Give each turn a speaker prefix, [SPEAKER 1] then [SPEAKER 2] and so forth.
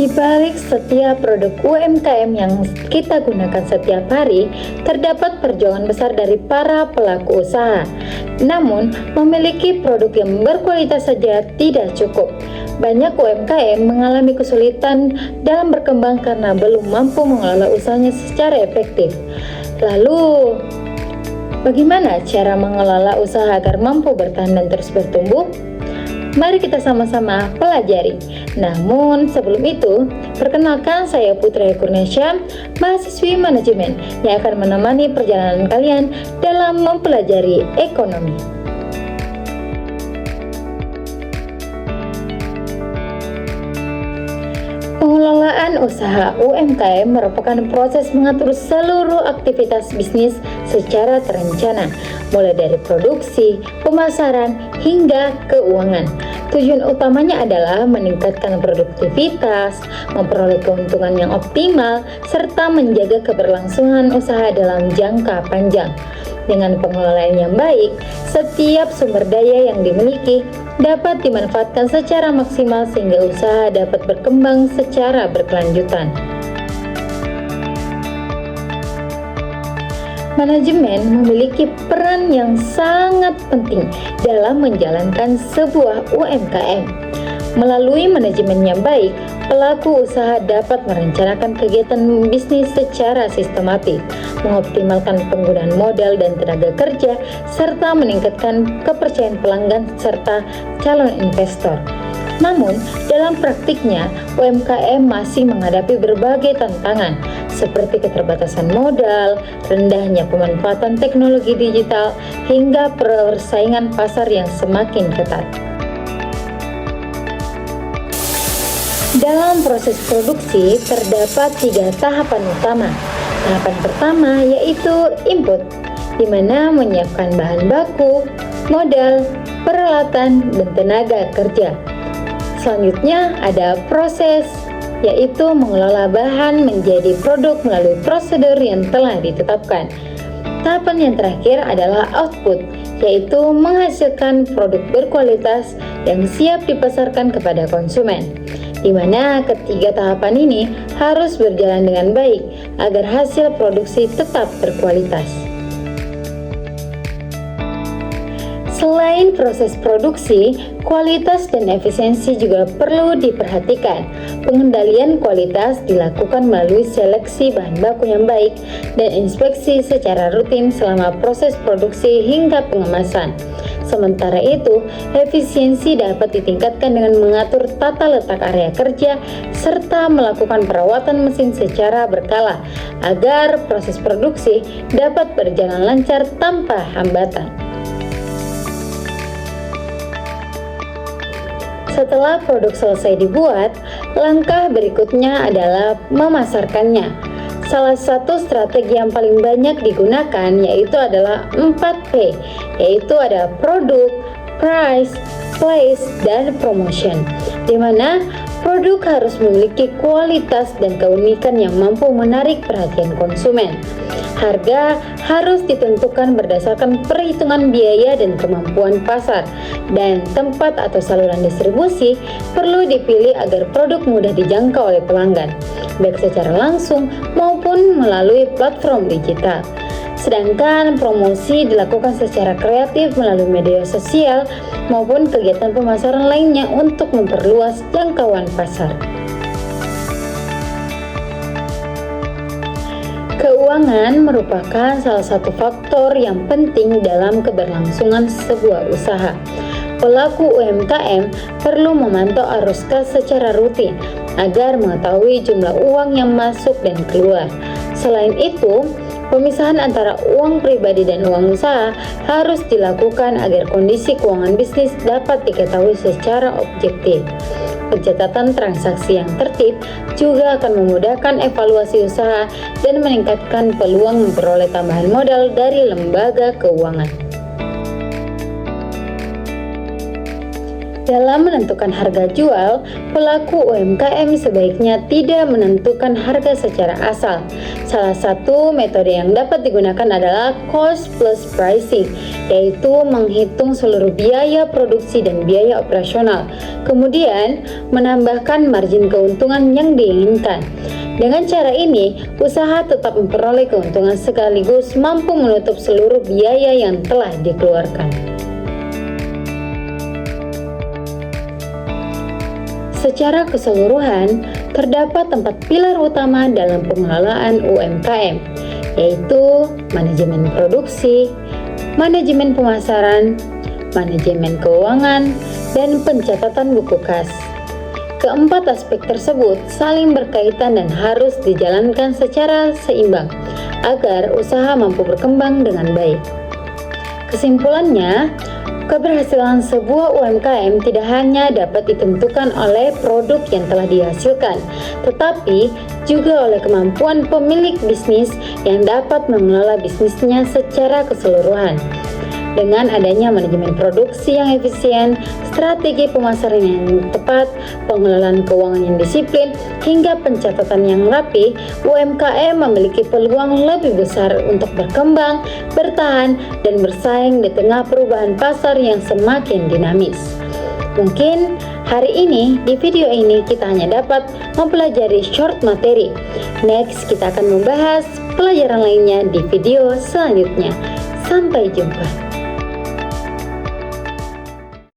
[SPEAKER 1] Di balik setiap produk UMKM yang kita gunakan setiap hari, terdapat perjuangan besar dari para pelaku usaha. Namun, memiliki produk yang berkualitas saja tidak cukup. Banyak UMKM mengalami kesulitan dalam berkembang karena belum mampu mengelola usahanya secara efektif. Lalu, bagaimana cara mengelola usaha agar mampu bertahan dan terus bertumbuh? Mari kita sama-sama pelajari. Namun sebelum itu, perkenalkan saya Putri Kurniasya, mahasiswi manajemen yang akan menemani perjalanan kalian dalam mempelajari ekonomi. Pengelolaan usaha UMKM merupakan proses mengatur seluruh aktivitas bisnis secara terencana, mulai dari produksi, pemasaran, hingga keuangan. Tujuan utamanya adalah meningkatkan produktivitas, memperoleh keuntungan yang optimal, serta menjaga keberlangsungan usaha dalam jangka panjang. Dengan pengelolaan yang baik, setiap sumber daya yang dimiliki dapat dimanfaatkan secara maksimal sehingga usaha dapat berkembang secara berkelanjutan. Manajemen memiliki peran yang sangat penting dalam menjalankan sebuah UMKM. Melalui manajemen yang baik, pelaku usaha dapat merencanakan kegiatan bisnis secara sistematis, mengoptimalkan penggunaan modal dan tenaga kerja, serta meningkatkan kepercayaan pelanggan serta calon investor. Namun, dalam praktiknya, UMKM masih menghadapi berbagai tantangan, seperti keterbatasan modal, rendahnya pemanfaatan teknologi digital, hingga persaingan pasar yang semakin ketat. Dalam proses produksi, terdapat 3 tahapan utama. Tahapan pertama yaitu input, di mana menyiapkan bahan baku, modal, peralatan, dan tenaga kerja. Selanjutnya ada proses, yaitu mengelola bahan menjadi produk melalui prosedur yang telah ditetapkan. Tahapan yang terakhir adalah output, yaitu menghasilkan produk berkualitas yang siap dipasarkan kepada konsumen, di mana ketiga tahapan ini harus berjalan dengan baik agar hasil produksi tetap berkualitas. Selain proses produksi, kualitas dan efisiensi juga perlu diperhatikan. Pengendalian kualitas dilakukan melalui seleksi bahan baku yang baik dan inspeksi secara rutin selama proses produksi hingga pengemasan. Sementara itu, efisiensi dapat ditingkatkan dengan mengatur tata letak area kerja serta melakukan perawatan mesin secara berkala agar proses produksi dapat berjalan lancar tanpa hambatan. Setelah produk selesai dibuat, langkah berikutnya adalah memasarkannya. Salah satu strategi yang paling banyak digunakan yaitu adalah 4P, yaitu ada produk, price, place, dan promotion, di mana produk harus memiliki kualitas dan keunikan yang mampu menarik perhatian konsumen. Harga harus ditentukan berdasarkan perhitungan biaya dan kemampuan pasar, dan tempat atau saluran distribusi perlu dipilih agar produk mudah dijangkau oleh pelanggan, baik secara langsung maupun melalui platform digital. Sedangkan promosi dilakukan secara kreatif melalui media sosial maupun kegiatan pemasaran lainnya untuk memperluas jangkauan pasar. Keuangan merupakan salah satu faktor yang penting dalam keberlangsungan sebuah usaha. Pelaku UMKM perlu memantau arus kas secara rutin agar mengetahui jumlah uang yang masuk dan keluar. Selain itu, pemisahan antara uang pribadi dan uang usaha harus dilakukan agar kondisi keuangan bisnis dapat diketahui secara objektif. Pencatatan transaksi yang tertib juga akan memudahkan evaluasi usaha dan meningkatkan peluang memperoleh tambahan modal dari lembaga keuangan. Dalam menentukan harga jual, pelaku UMKM sebaiknya tidak menentukan harga secara asal. Salah satu metode yang dapat digunakan adalah cost plus pricing, yaitu menghitung seluruh biaya produksi dan biaya operasional, kemudian menambahkan margin keuntungan yang diinginkan. Dengan cara ini, usaha tetap memperoleh keuntungan sekaligus mampu menutup seluruh biaya yang telah dikeluarkan. Secara keseluruhan, terdapat 4 pilar utama dalam pengelolaan UMKM, yaitu manajemen produksi, manajemen pemasaran, manajemen keuangan, dan pencatatan buku kas. Keempat aspek tersebut saling berkaitan dan harus dijalankan secara seimbang agar usaha mampu berkembang dengan baik. Kesimpulannya, keberhasilan sebuah UMKM tidak hanya dapat ditentukan oleh produk yang telah dihasilkan, tetapi juga oleh kemampuan pemilik bisnis yang dapat mengelola bisnisnya secara keseluruhan. Dengan adanya manajemen produksi yang efisien, strategi pemasaran yang tepat, pengelolaan keuangan yang disiplin, hingga pencatatan yang rapi, UMKM memiliki peluang lebih besar untuk berkembang, bertahan, dan bersaing di tengah perubahan pasar yang semakin dinamis. Mungkin hari ini di video ini kita hanya dapat mempelajari short materi. Next, kita akan membahas pelajaran lainnya di video selanjutnya. Sampai jumpa.